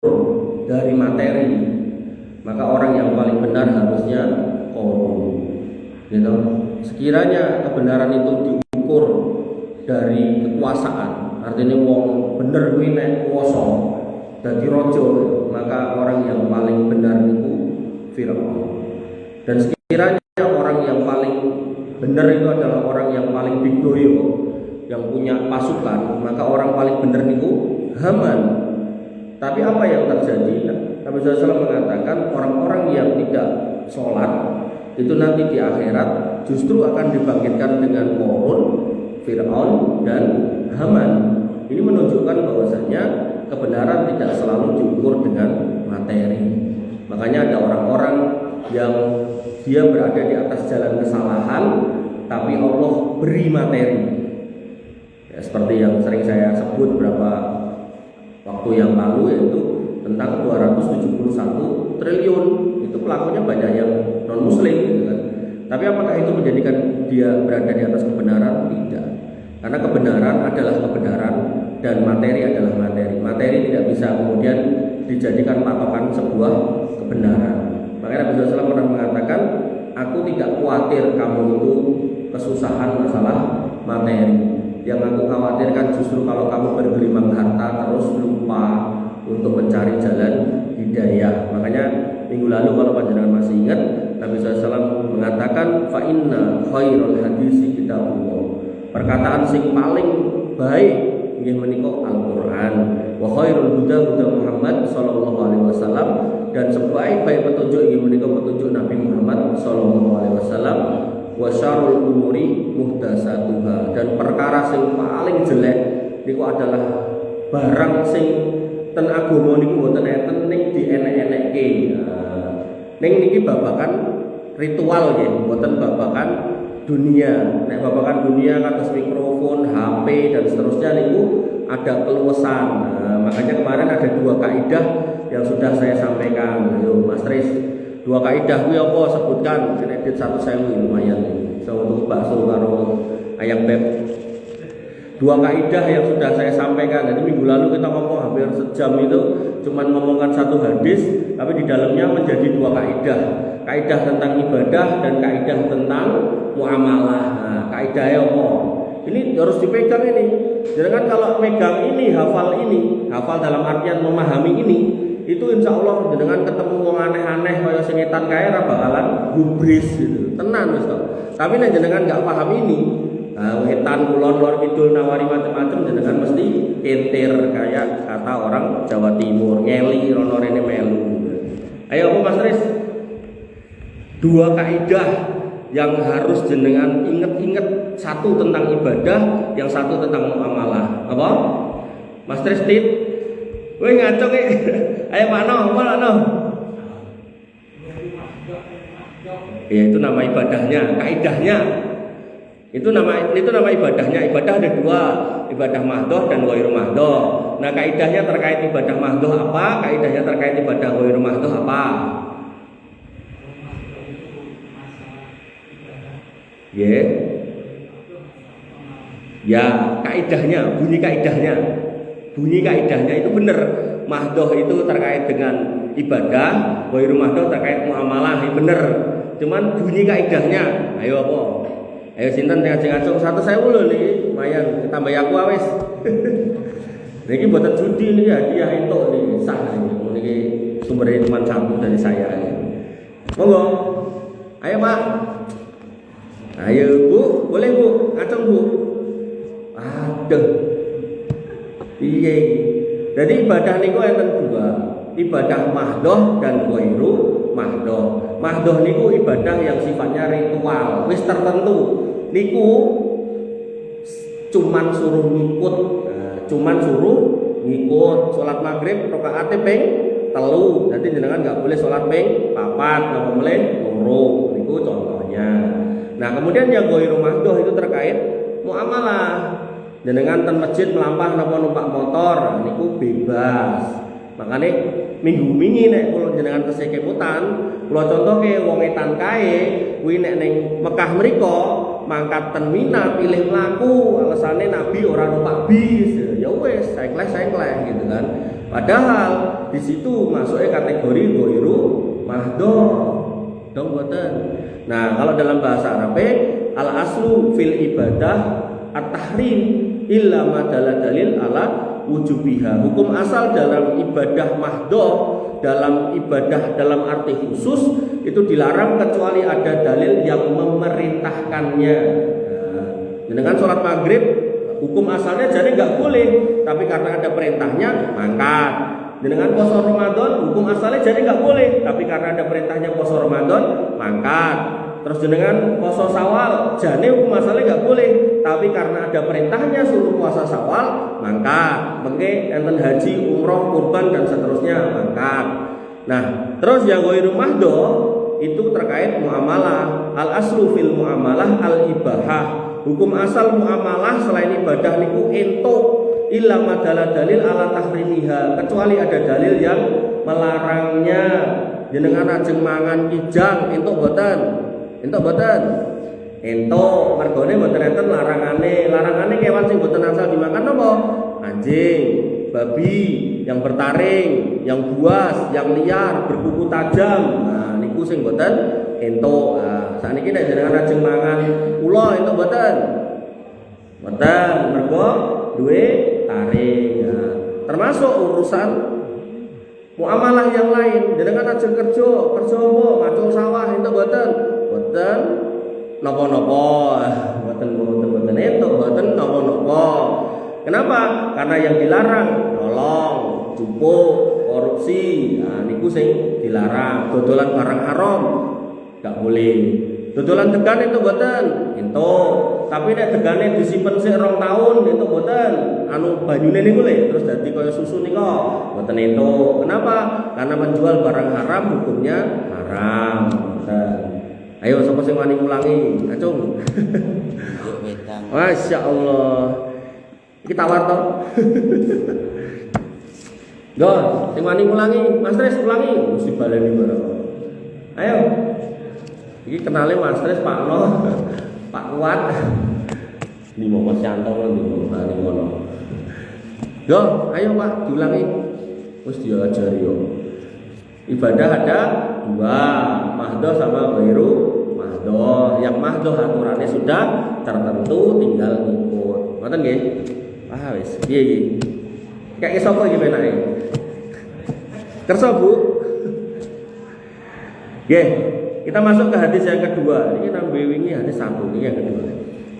dari materi, maka orang yang paling benar harusnya korun. Gitu. Sekiranya kebenaran itu diukur dari kekuasaan, artinya wong bener kuwi nek kuwasa dadi raja, maka orang yang paling benar itu Firaun. Dan sekiranya orang yang paling benar itu adalah orang yang paling digdoyo, yang punya pasukan, maka orang paling benar itu Haman. Tapi apa yang terjadi? Nabi SAW mengatakan orang-orang yang tidak sholat itu nanti di akhirat justru akan dibangkitkan dengan Qarun, Fir'aun, dan Haman. Ini menunjukkan bahwasanya kebenaran tidak selalu diukur dengan materi. Makanya ada orang-orang yang dia berada di atas jalan kesalahan, tapi Allah beri materi. Ya, seperti yang sering saya sebut beberapa waktu yang lalu, yaitu tentang 271 triliun. Itu pelakunya banyak yang non muslim gitu kan. Tapi apakah itu menjadikan dia berada di atas kebenaran? Tidak. Karena kebenaran adalah kebenaran dan materi adalah materi. Materi tidak bisa kemudian dijadikan patokan sebuah kebenaran. Makanya Nabi SAW pernah mengatakan, aku tidak khawatir kamu itu kesusahan masalah materi. Yang aku khawatirkan justru kalau kamu bergelimang harta terus lupa untuk mencari jalan hidayah. Makanya minggu lalu kalau panjenengan masih ingat, Nabi SAW mengatakan fa inna khairul hadisi kitabullah. Perkataan sing paling baik inggih menika Al-Qur'an. Wa khairul huda huda Muhammad sallallahu alaihi wasallam, dan sebaik-baik petunjuk inggih menika petunjuk Nabi Muhammad sallallahu alaihi wasallam. Wa syarrul umuri muhdatsatuha, dan perkara sing paling jelek niku adalah barang sing ten agama niku mboten enten ning dienek-enekke. Ning niki babakan ritual nggih, mboten babakan dunia. Nek babakan dunia kados mikrofon, HP dan seterusnya niku ada keluasan. Makanya kemarin ada 2 kaidah yang sudah saya sampaikan. Yo Mas Tris, 2 kaidah kuwi apa sebutkan? Kredit 1.000 lumayan nih. So untuk bakso karo ayam beb. 2 kaidah yang sudah saya sampaikan. Jadi minggu lalu kita ngomong hampir sejam itu cuman ngomongkan 1 hadis, tapi di dalamnya menjadi 2 kaidah. Kaidah tentang ibadah dan kaidah tentang muamalah. Nah, kaidahnya apa? Ini harus dipegang ini. Jangan kalau megang ini, hafal dalam artian memahami ini, itu insya Allah dengan ketemu wong aneh-aneh kaya singetan kae ra bakalan gubris gitu. Tenan wis kok. Tapi nek jenengan enggak paham ini, wetan kulon lor kidul nawari macam-macam, jenengan mesti kentir kayak kata orang Jawa Timur, ngeli rono rene melu. Ayo apa Mas Tris? 2 kaidah yang harus jenengan inget-inget, 1 tentang ibadah, yang 1 tentang muamalah. Apa? Mas Tris tit. Woi ngaco ki. Ayo mana? Ya itu nama ibadahnya, kaidahnya. Itu nama ibadahnya. Ibadah ada 2, ibadah mahdoh dan ghairu mahdoh. Nah, kaidahnya terkait ibadah mahdoh apa? Kaidahnya terkait ibadah ghairu mahdoh apa? Yeah. Ya, kaidahnya, bunyi kaidahnya itu benar. Mahdoh itu terkait dengan ibadah, ghairu mahdoh terkait muamalah, itu benar. Cuman bunyi kaidahnya, ayo apa? Ayo sinten ngajeng-ngajeng 1.000 lho niki, lumayan tambah aku wis. Niki mboten judi niki hadiah entuk niki sah niki sumbernya cuma 1 dari saya. Monggo. Ayo Pak. Ayo Bu, boleh Bu, ngaceng Bu. Aduh. Piye iki? Jadi ibadah niku enten 2, ibadah mahdoh dan ghairu mahdoh. Mahdoh niku ibadah yang sifatnya ritual, wis tertentu. Niku cuman suruh ngikut. Salat maghrib rakaate ping 3. Jadi jenengan enggak boleh salat ping 4 napa meleh 2. Niku contohnya. Nah, kemudian yang ghairu mahdoh itu terkait muamalah. Jenengan ten masjid melampah napa numpak motor niku bebas. Makanya minggu wingi nek kula jenengan tesih kemutan, kula contohke wong etan kae kuwi nek ning Mekah mriku mangkat ten Mina pilih mlaku, alasane Nabi ora numpak bis. Ya wis, sengkleh gitu kan. Padahal di situ masuknya kategori ghairu mahdhur. Dong boten. Nah, kalau dalam bahasa Arab al aslu fil ibadah at-tahrim illa ma dalil ala wujubiha. Hukum asal dalam ibadah mahdhur, dalam ibadah dalam arti khusus itu dilarang kecuali ada dalil yang memerintahkannya. Dengan sholat maghrib hukum asalnya jadi nggak boleh, tapi karena ada perintahnya mangkat. Dengan puasa Ramadan hukum asalnya jadi nggak boleh, tapi karena ada perintahnya puasa Ramadan mangkat. Terus dengan puasa Syawal jadi hukum asalnya nggak boleh, tapi karena ada perintahnya suruh puasa Syawal mangkat. Mengke enten haji, umroh, kurban dan seterusnya mangkat. Nah, terus yang ghairu mahdhur itu terkait muamalah. Al aslu fil muamalah al ibahah. Hukum asal muamalah selain ibadah niku entuk illa madala dalil ala tahrimiha, kecuali ada dalil yang melarangnya. Jenengan ajeng mangan kijang entuk boten? Entuk boten? Entuk, mergone boten enten larangane. Larangane kewan sing boten asal dimakan napa? Anjing, babi, yang bertaring, yang buas, yang liar, berkuku tajam. Nah, niku sing boten entuk. Nah, sakniki nek jenengan ajeng mangan ula entuk boten? Boten, mergo duwe taring. Nah, termasuk urusan muamalah yang lain. Jenengan ajeng kerja apa? Macul sawah entuk boten? Boten. Napa-napa? Boten entuk, boten napa-napa. Kenapa? Karena yang dilarang nolong, cupuk, korupsi. Nah, niku sing dilarang. Dodolan barang haram enggak boleh. Dodolan degan itu boten, entuk. Tapi nek degane disimpen sik 2 tahun itu boten. Anu banyune niku lho terus dadi kaya susu nika, boten entuk. Kenapa? Karena menjual barang haram hukumnya haram. Boten. Ayo sapa sing wani ngulangi? Acung. Masya Allah. Kita warto. Go, sing wani ngulangi, Mas Tris ulangi, mesti baleni bareng. Ayo. Iki kenale Mas Tris Pak No, Pak Kuat. Ini mau Mas Yanto lan di ngono. Go, ayo Pak diulangi. Wis diajari yo. Ibadah ada 2, mahdhur sama ghairu mahdhur. Yang mahdhur aturannya sudah tertentu, tinggal ngikut. Ngoten nggih? Ah wis, piye iki? Kayak sapa iki menake? Kersa Bu? Nggih, kita masuk ke hadis yang kedua. Ini nambah wingi hadis 1 ini yang kedua.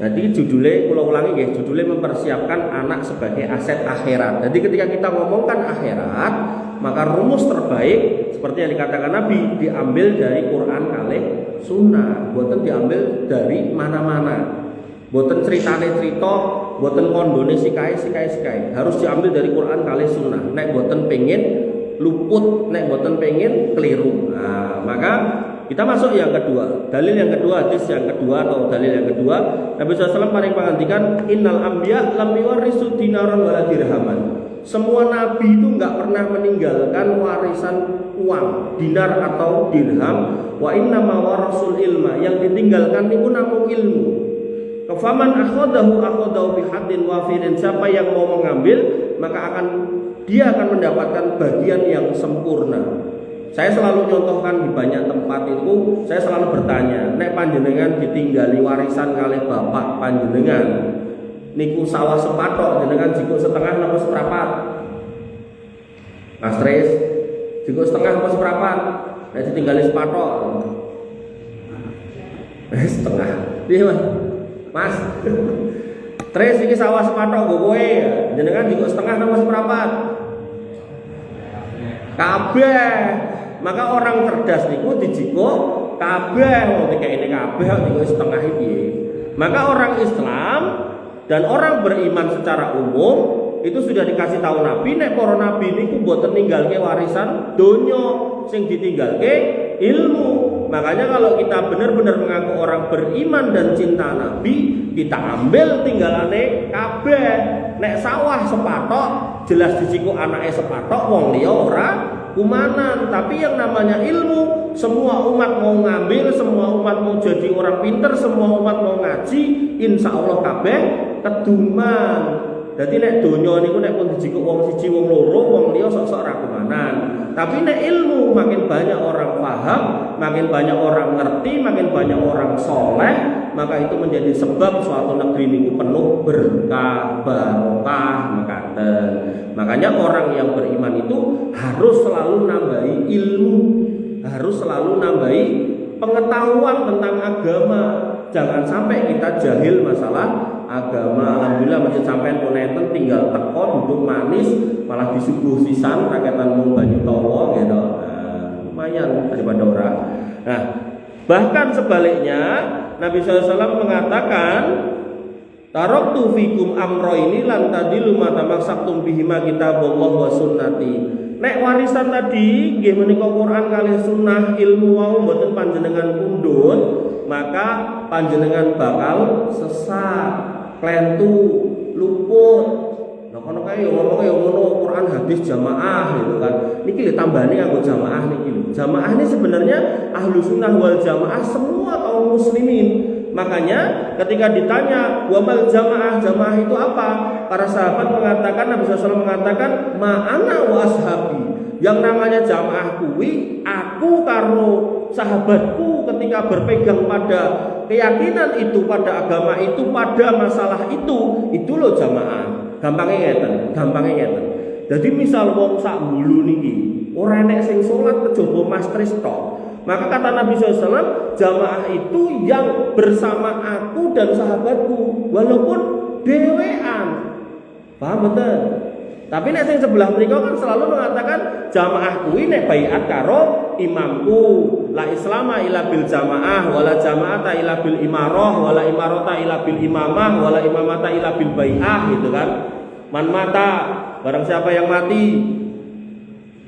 Jadi judulnya kula ulangi nggih, judulnya mempersiapkan anak sebagai aset akhirat. Jadi ketika kita ngomongkan akhirat, maka rumus terbaik seperti yang dikatakan Nabi diambil dari Quran kalih sunnah, boten diambil dari mana-mana. Boten ceritane cerita, boten kondone sikai. Harus diambil dari Quran kalih sunnah. Nek boten pengen luput, nek boten pengen keliru. Nah, maka kita masuk yang kedua. Dalil yang kedua, hadis yang kedua atau dalil yang kedua, Nabi SAW paling menghentikan innal anbiya lam yuwarisu dinaran wala dirhaman. Semua nabi itu enggak pernah meninggalkan warisan uang, dinar atau dirham. Wa inna ma warasul ilma, yang ditinggalkan itu namung ilmu. Faman akhadahu bihadin wafirin, siapa yang mau mengambil maka dia akan mendapatkan bagian yang sempurna. Saya selalu nyontohkan di banyak tempat itu, saya selalu bertanya, nek panjenengan ditinggali warisan kalih bapak panjenengan, niku sawah sepatok jenengan jiko setengah napa seprapat? Mas Tris, jiko setengah napa seprapat? Nek ditinggali sepatok. Setengah. Piye, Mas? Tris iki sawah sepatok nggo kowe, jenengan jiko setengah napa seprapat? Kabeh. Maka orang cerdas niku dijiko kabeh, wong iki kabeh niku setengah iki. Maka orang Islam dan orang beriman secara umum itu sudah dikasih tahu Nabi, nek para nabi niku mboten ninggalke warisan donya, sing ditinggalke ilmu. Makanya kalau kita benar-benar mengaku orang beriman dan cinta Nabi, kita ambil tinggalane kabeh. Nek sawah sepatok jelas dijiko anake sepatok, wong liya ora kumanan. Tapi yang namanya ilmu, semua umat mau ngambil, semua umat mau jadi orang pinter, semua umat mau ngaji, insya Allah kabeh keduman. Dadi nek donya niku nek pun dijikuk wong siji wong loro, wong liya sok-sok ra kumanan. Tapi nek ilmu makin banyak orang paham, makin banyak orang ngerti, makin banyak orang soleh, maka itu menjadi sebab suatu negeri niku penuh berkah, barokah, mekaten. Makanya orang yang beriman itu harus selalu nambahi ilmu, harus selalu nambahi pengetahuan tentang agama. Jangan sampai kita jahil masalah agama. Alhamdulillah masjid sampean puneten tinggal teko duduk manis malah disuguh sisan raketan mung banyu tawa gitu. Lumayan daripada orang. Nah, bahkan sebaliknya Nabi SAW mengatakan taraktu fikum amro ini lan tadilu ma tamassaktum bihima kitabullah wa sunnati. Nek warisan tadi nggih menika Quran kali sunnah ilmu wau mboten panjenengan pundhut, maka panjenengan bakal sesat, klentu, luput. Nah kono kae ngomongke ngono Quran hadis jamaah gitu kan. Niki lho tambahane kanggo jamaah niki lho. Jamaah ini sebenarnya ahlu sunnah wal jamaah semua kaum muslimin. Makanya ketika ditanya wamal jamaah, jamaah itu apa? Para sahabat mengatakan, Nabi SAW mengatakan ma'ana wa ashabi. Yang namanya jamaah kuwi aku karo sahabatku ketika berpegang pada keyakinan itu, pada agama itu, pada masalah itu loh jamaah. Gampangnya ngeten. Jadi misal wong sak bulu niki ora enek sing salat kejaba mastris tok. Maka kata Nabi SAW, jamaah itu yang bersama aku dan sahabatku, walaupun dewean. Paham betul? Tapi nek sing sebelah mriko kan selalu mengatakan jamaah kuwi nek baiat karo imamku. La islama ila bil jamaah, wala jamaata ila bil imarah, wala imarata ila bil imamah, wala imamata ila bil bai'ah gitu kan. Man mata, barang siapa yang mati,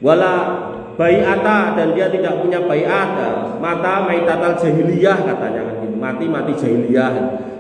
wala bai'ata dan dia tidak punya bai'at, mata maitatal jahiliyah katanya kan gitu. Mati jahiliyah.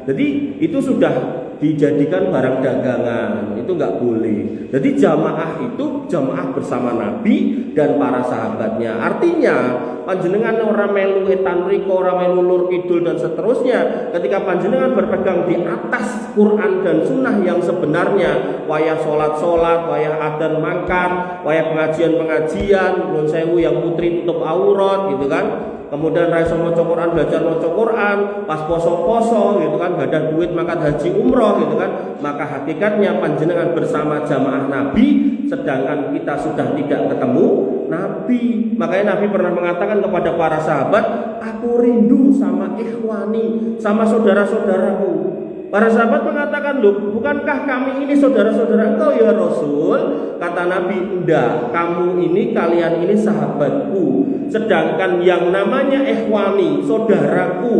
Jadi itu sudah dijadikan barang dagangan, itu nggak boleh. Jadi jamaah itu jamaah bersama Nabi dan para sahabatnya. Artinya panjenengan orang melu etan riko, orang melu lur kidul dan seterusnya. Ketika panjenengan berpegang di atas Quran dan Sunnah yang sebenarnya, wayah sholat, wayah adzan mangkat, wayah pengajian, nun sewu yang putri tutup aurat gitu kan. Kemudian raiso maca Quran, belajar maca Quran, pas poso-poso gitu kan, gak ada duit makan haji umroh gitu kan. Maka hakikatnya panjenengan bersama jamaah Nabi, sedangkan kita sudah tidak ketemu Nabi. Makanya Nabi pernah mengatakan kepada para sahabat, aku rindu sama ikhwani, sama saudara-saudaraku. Para sahabat mengatakan, loh, bukankah kami ini saudara-saudara engkau ya Rasul? Kata Nabi, enggak, kamu ini, kalian ini sahabatku. Sedangkan yang namanya ikhwani, saudaraku,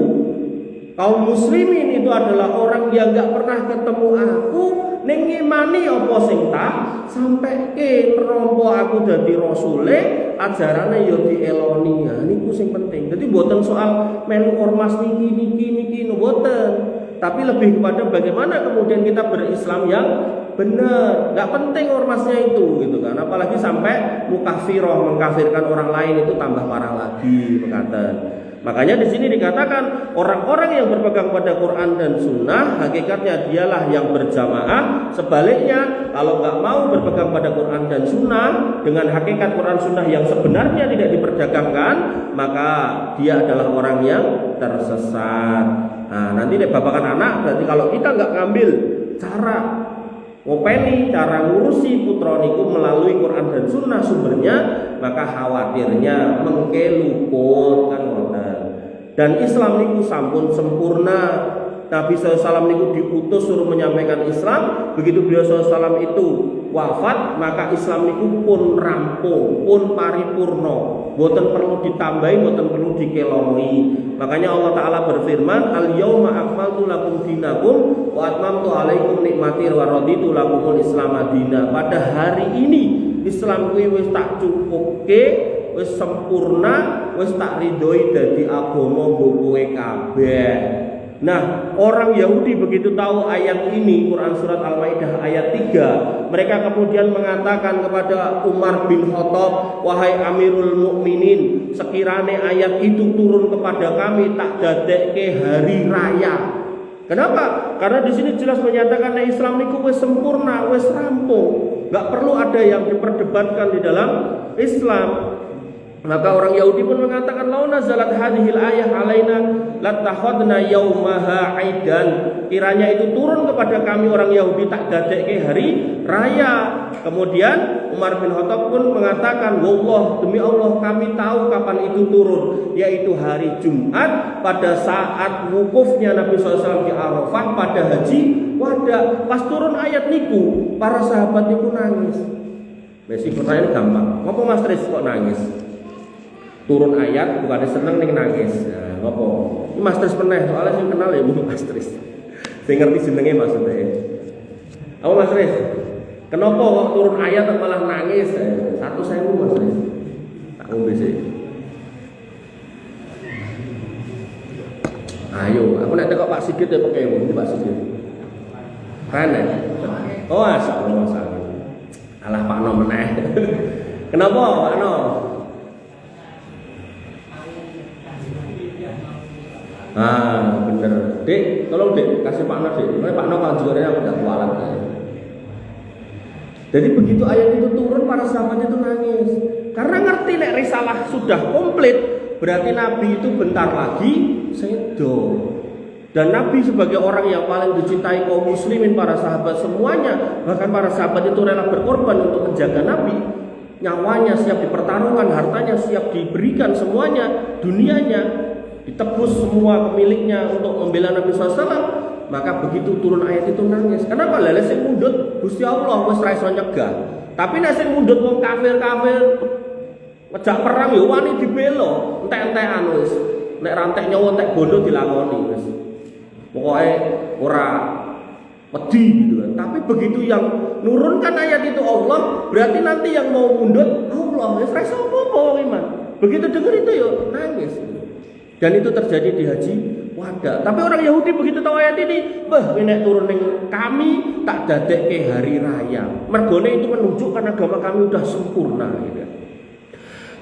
kaum muslimin itu adalah orang yang enggak pernah ketemu aku, ning ngimani apa sing tak sampai ke nerompo aku dadi rasule, ajarane yo dieloni. Nah, niku sing penting. Jadi mboten soal melu ormas niki mboten. Tapi lebih kepada bagaimana kemudian kita berislam yang benar. Gak penting ormasnya itu gitu kan. Apalagi sampai mukafiroh, mengkafirkan orang lain, itu tambah parah lagi berkata. Makanya di sini dikatakan orang-orang yang berpegang pada Quran dan Sunnah hakikatnya dialah yang berjamaah. Sebaliknya kalau nggak mau berpegang pada Quran dan Sunnah dengan hakikat Quran Sunnah yang sebenarnya tidak diperdagangkan, maka dia adalah orang yang tersesat. Nah nanti deh bapakan anak, berarti kalau kita nggak ngambil cara ngopeni, cara ngurusi putra niku melalui Quran dan Sunnah sumbernya, maka khawatirnya mengke luput kan ngoten. Dan Islam niku sampun sempurna. Nabi SAW niku diutus suruh menyampaikan Islam. Begitu beliau SAW itu wafat, maka Islam niku pun rampung, pun paripurna. Boten perlu ditambahi, boten perlu dikelongi. Makanya Allah Ta'ala berfirman, al-yauma akmaltu lakum dinakum wa atmamtu alaikum nikmati wa raditu lakumul Islam madina. Pada hari ini Islam kuwi wis tak cukuke, wis sempurna, wis tak ridhoi dadi agama kowe kabeh. Nah, orang Yahudi begitu tahu ayat ini, Quran surat Al-Maidah ayat 3, mereka kemudian mengatakan kepada Umar bin Khattab, wahai Amirul Mukminin, sekiranya ayat itu turun kepada kami tak dadekke hari raya. Kenapa? Karena di sini jelas menyatakan Islam niku wis sempurna, wis rampung. Enggak perlu ada yang diperdebatkan di dalam Islam. Maka orang Yahudi pun mengatakan lau nazalat hadhil ayah alaina latakhadna yaumaha aidan. Kiranya itu turun kepada kami orang Yahudi tak dadekke hari raya. Kemudian Umar bin Khattab pun mengatakan, wallah, demi Allah kami tahu kapan itu turun, yaitu hari Jumat pada saat wukufnya Nabi SAW di Arafah pada haji wada. Pas turun ayat niku, para sahabat niku nangis. Mesti pertanyaan gampang, ngapa Mas Tris kok nangis? Turun ayat bukannya seneng ning nangis. Nah, ngapa? Ini Mas Tris meneh, soalnya sing kenal ya Bu Mas Tris. Sing ngerti jenenge maksudnya. Apa Mas Tris? Kenapa kok turun ayat malah nangis? Satu saya Mas Tris. Tak ngombe sih. Ayo, aku nek tekok Pak Sigit ya pakai ini Pak Sigit. Rene. Oh, asyaallah masalah. Alah Pak No meneh. Kenapa Pak No? Ah, bener. Dek, tolong Dek, kasih Pak No Dek. Pak No kan juga aku udah kualat. Jadi begitu ayat itu turun, para sahabat itu nangis. Karena ngerti nek risalah sudah komplit, berarti Nabi itu bentar lagi sedo. Dan Nabi sebagai orang yang paling dicintai kaum muslimin, para sahabat semuanya, bahkan para sahabat itu rela berkorban untuk menjaga Nabi. Nyawanya siap dipertaruhkan, hartanya siap diberikan semuanya, dunianya ditebus semua pemiliknya untuk membela Nabi SAW. Maka begitu turun ayat itu nangis. Kenapa? Lele sing mundut Gusti Allah wis ra iso nyegah. Tapi nek sing mundut wong kafir-kafir ngejak perang ya wani dibela, entek-entekan wis. Nek rantek nyawa entek bondo dilakoni wis. Pokoke ora wedi gitu kan. Tapi begitu yang nurunkan ayat itu Allah, berarti nanti yang mau mundut Allah wis ra iso apa-apa wong iman. Begitu dengar itu ya nangis. Dan itu terjadi di haji wada. Tapi orang Yahudi begitu tahu ayat ini, bah nek turun ning kami tak dadekke hari raya. Mergone itu menunjukkan agama kami udah sempurna gitu.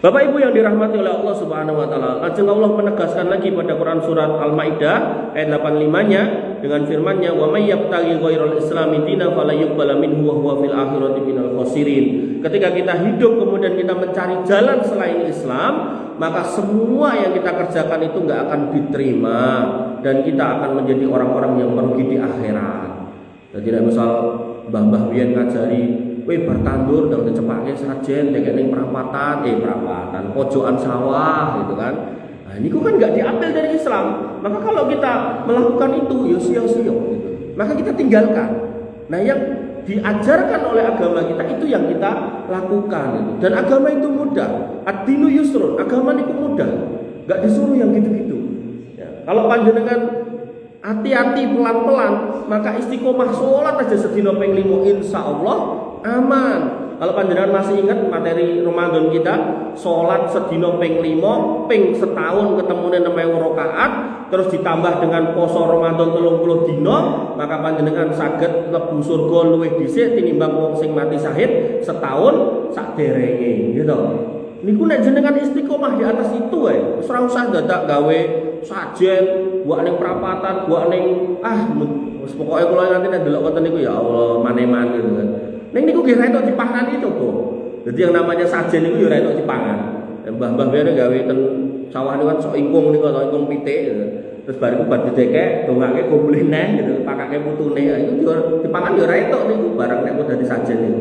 Bapak Ibu yang dirahmati oleh Allah Subhanahu wa taala, lajeng Allah menegaskan lagi pada Quran surat Al-Maidah ayat 85-nya dengan firman-Nya, "Wa may yabtaghi ghairal islami dinan fala yuqbala minhu wa huwa fil akhirati minal khasirin." Ketika kita hidup kemudian kita mencari jalan selain Islam, maka semua yang kita kerjakan itu enggak akan diterima dan kita akan menjadi orang-orang yang merugi di akhirat. Jadi misal mbah-mbah biyen ngajari kowe bertandur dan kecepake sajen nek ning perapatan pojokan sawah gitu kan. Nah, ini kan enggak diambil dari Islam. Maka kalau kita melakukan itu ya sia-sia gitu. Maka kita tinggalkan. Nah, yang diajarkan oleh agama kita itu yang kita lakukan gitu. Dan agama itu mudah. Ad-dinu yusrun, agama itu mudah. Enggak disuruh yang gitu-gitu. Ya. Kalau panjenengan hati-hati pelan-pelan, maka istiqomah sholat aja sedina ping 5 insyaallah aman. Kalau panjenengan masih ingat materi Ramadan kita, sholat sedina ping 5, ping setahun ketemune 6000 rakaat, terus ditambah dengan poso Ramadan 30 dina, maka panjenengan saged mlebu surga luwih dhisik tinimbang wong sing mati syahid setahun sakderenge gitu. Niku nek jenengan istiqomah di atas itu wis ora usah dadak gawe sajen, buat ning perapatan, buat ning wis pokoke kula nanti nek delok konten niku ya Allah mane-mane gitu kan. Ning niku nggih ra entuk dipangan itu kok. Jadi yang namanya sajen niku ya ora entuk dipangan. Mbah-mbah biyen gawe ten sawah niku kan sok ingkung niku atau ingkung pitik gitu. Terus bariku bar didekek dongake kumpulin neh gitu, pakake putune itu yo dipangan yo ora entuk niku barang nek dadi sajen niku.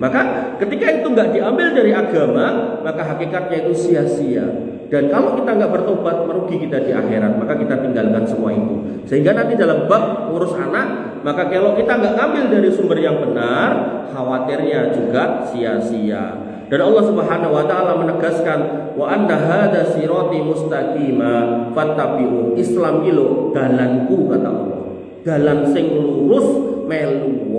Maka ketika itu enggak diambil dari agama, maka hakikatnya itu sia-sia. Dan kalau kita enggak bertobat, merugi kita di akhirat, maka kita tinggalkan semua itu. Sehingga nanti dalam bab ngurus anak, maka kalau kita enggak ambil dari sumber yang benar, khawatirnya juga sia-sia. Dan Allah Subhanahu wa taala menegaskan, wa anna hadza sirati mustaqima fattabi'u. Islam ilo dalanku kata Allah. Dalan sing lurus melu